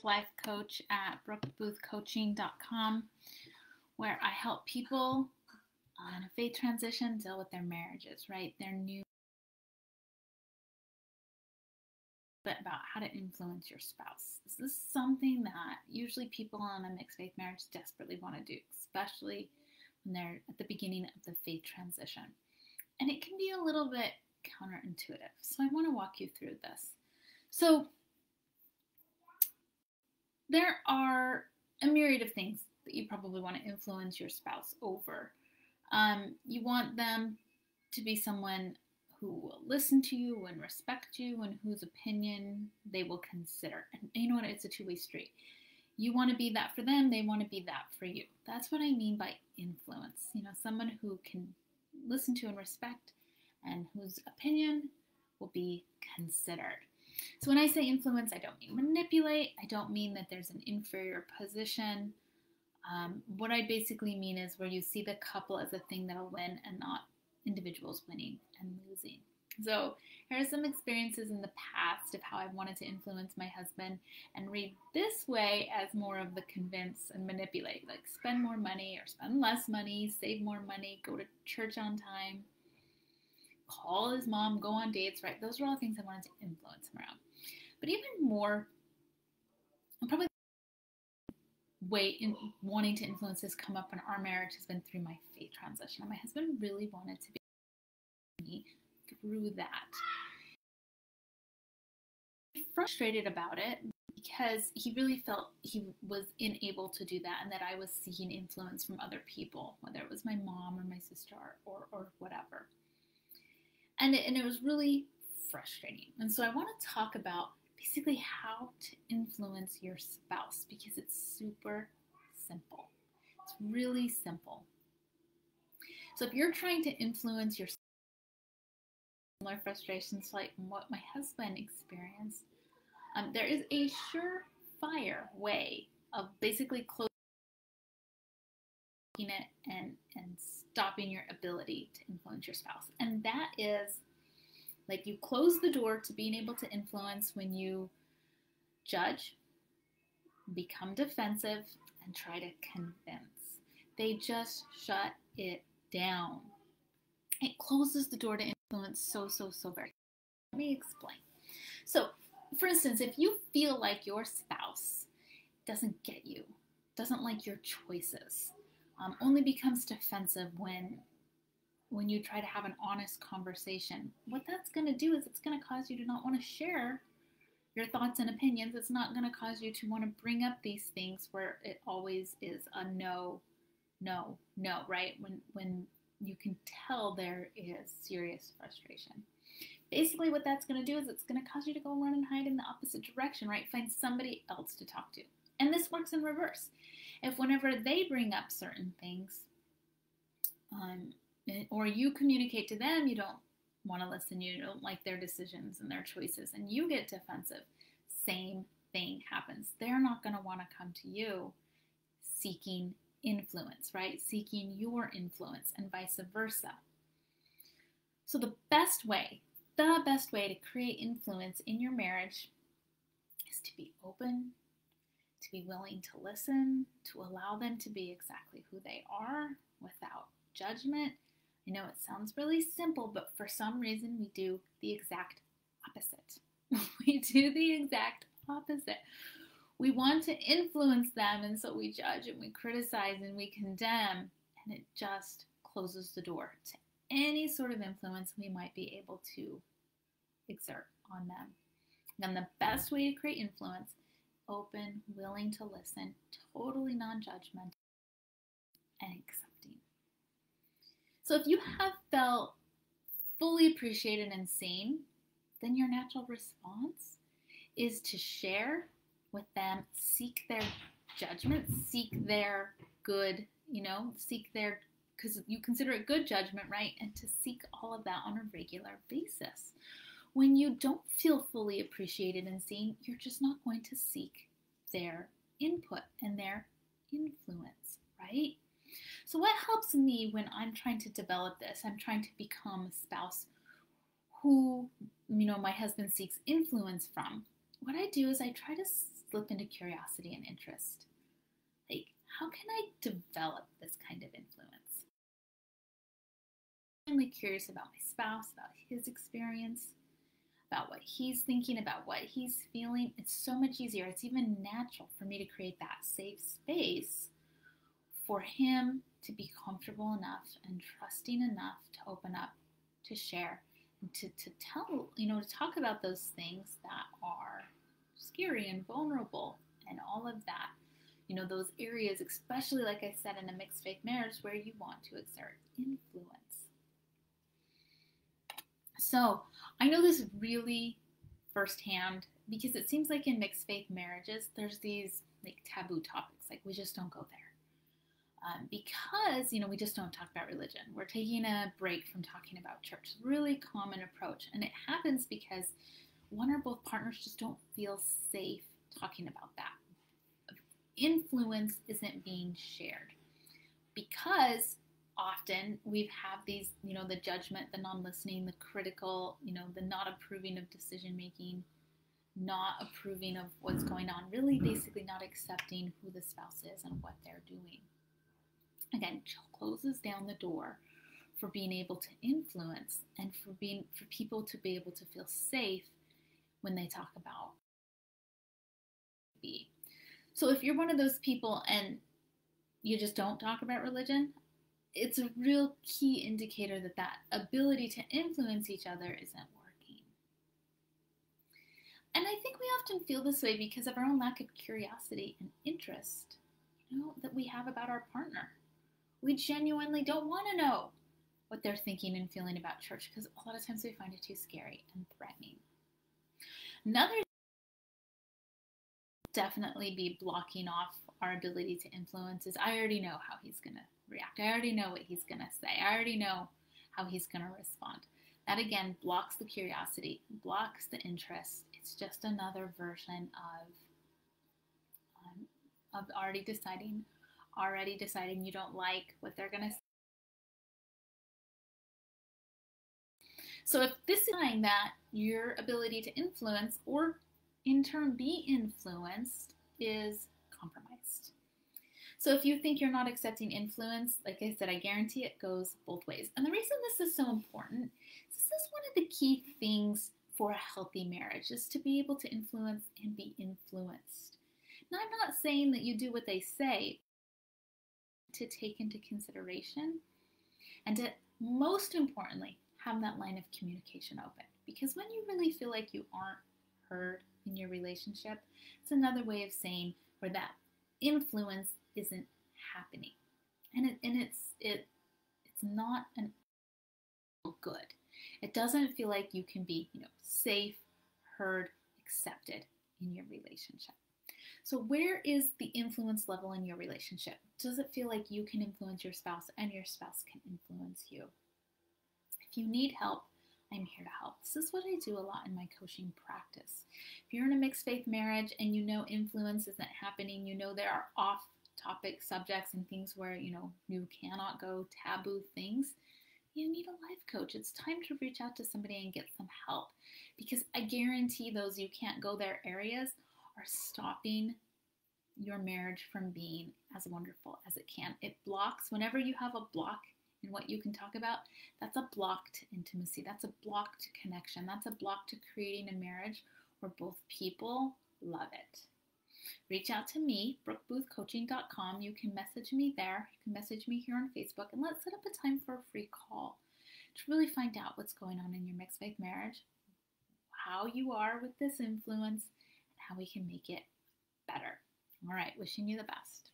Life coach at brookeboothcoaching.com, where I help people on a faith transition deal with their marriages, right? Their new bit about how to influence your spouse. This is something that usually people on a mixed faith marriage desperately want to do, especially when they're at the beginning of the faith transition. And it can be a little bit counterintuitive. So I want to walk you through this. So there are a myriad of things that you probably want to influence your spouse over. You want them to be someone who will listen to you and respect you and whose opinion they will consider. And you know what? It's a two-way street. You want to be that for them, they want to be that for you. That's what I mean by influence. You know, someone who can listen to and respect and whose opinion will be considered. So when I say influence, I don't mean manipulate. I don't mean that there's an inferior position. What I basically mean is where you see the couple as a thing that'll win and not individuals winning and losing. So here are some experiences in the past of how I've wanted to influence my husband, and read this way as more of the convince and manipulate, like spend more money or spend less money, save more money, go to church on time, call his mom, go on dates, right? Those are all things I wanted to influence him around. But even more, I'm probably way in wanting to influence this come up in our marriage has been through my faith transition. And my husband really wanted to be me through that. He frustrated about it because he really felt he was unable to do that, and that I was seeking influence from other people, whether it was my mom or my sister or whatever. And it was really frustrating. And so I want to talk about basically how to influence your spouse, because it's super simple. It's really simple. So if you're trying to influence your similar frustrations like what my husband experienced, there is a surefire way of basically closing it and stopping your ability to influence your spouse. And that is, like, you close the door to being able to influence when you judge, become defensive, and try to convince. They just shut it down. It closes the door to influence so very. Let me explain. So, for instance, if you feel like your spouse doesn't get you, doesn't like your choices, only becomes defensive when you try to have an honest conversation, what that's going to do is it's going to cause you to not want to share your thoughts and opinions. It's not going to cause you to want to bring up these things where it always is a no, right? When you can tell there is serious frustration. Basically what that's going to do is it's going to cause you to go run and hide in the opposite direction, right? Find somebody else to talk to. And this works in reverse. If whenever they bring up certain things, or you communicate to them, you don't want to listen, you don't like their decisions and their choices, and you get defensive, same thing happens. They're not going to want to come to you seeking influence, right? Seeking your influence, and vice versa. So the best way to create influence in your marriage is to be open, to be willing to listen, to allow them to be exactly who they are without judgment. I know it sounds really simple, but for some reason we do the exact opposite. We do the exact opposite. We want to influence them, and so we judge and we criticize and we condemn, and it just closes the door to any sort of influence we might be able to exert on them. And the best way to create influence, open, willing to listen, totally non-judgmental, and accepting. So if you have felt fully appreciated and seen, then your natural response is to share with them, seek their judgment, seek their good, seek their, because you consider it good judgment, right? And to seek all of that on a regular basis. When you don't feel fully appreciated and seen, you're just not going to seek their input and their influence, right? So what helps me when I'm trying to develop this, I'm trying to become a spouse who, my husband seeks influence from, what I do is I try to slip into curiosity and interest. Like, how can I develop this kind of influence? I'm really curious about my spouse, about his experience, about what he's thinking, about what he's feeling. It's so much easier. It's even natural for me to create that safe space for him to be comfortable enough and trusting enough to open up, to share, and to tell, to talk about those things that are scary and vulnerable and all of that. Those areas, especially like I said, in a mixed faith marriage where you want to exert influence. So I know this really firsthand because it seems like in mixed faith marriages, there's these like taboo topics, like we just don't go there. Because, we just don't talk about religion. We're taking a break from talking about church. Really common approach. And it happens because one or both partners just don't feel safe talking about that. Influence isn't being shared because often we have these, the judgment, the non-listening, the critical, the not approving of decision making, not approving of what's going on, really basically not accepting who the spouse is and what they're doing. Again, closes down the door for being able to influence and for people to be able to feel safe when they talk about be. So if you're one of those people and you just don't talk about religion, it's a real key indicator that ability to influence each other isn't working. And I think we often feel this way because of our own lack of curiosity and interest, that we have about our partner. We genuinely don't want to know what they're thinking and feeling about church because a lot of times we find it too scary and threatening. Another definitely be blocking off our ability to influence is I already know how he's going to react. I already know what he's going to say. I already know how he's going to respond. That again blocks the curiosity, blocks the interest. It's just another version of already deciding you don't like what they're going to say. So if this is saying that your ability to influence or in turn be influenced is compromised. So if you think you're not accepting influence, like I said, I guarantee it goes both ways. And the reason this is so important is this is one of the key things for a healthy marriage is to be able to influence and be influenced. Now, I'm not saying that you do what they say, to take into consideration and to, most importantly, have that line of communication open. Because when you really feel like you aren't heard in your relationship, it's another way of saying where that influence isn't happening. And it's not an good. It doesn't feel like you can be, safe, heard, accepted in your relationship. So where is the influence level in your relationship? Does it feel like you can influence your spouse and your spouse can influence you? If you need help, I'm here to help. This is what I do a lot in my coaching practice. If you're in a mixed faith marriage and influence isn't happening, there are off-topic subjects and things where, you cannot go, taboo things, you need a life coach. It's time to reach out to somebody and get some help because I guarantee those you can't go there areas are stopping your marriage from being as wonderful as it can. It blocks, whenever you have a block in what you can talk about, that's a block to intimacy. That's a block to connection. That's a block to creating a marriage where both people love it. Reach out to me, brookeboothcoaching.com. You can message me there. You can message me here on Facebook, and let's set up a time for a free call to really find out what's going on in your mixed faith marriage, how you are with this influence, and how we can make it better. All right, wishing you the best.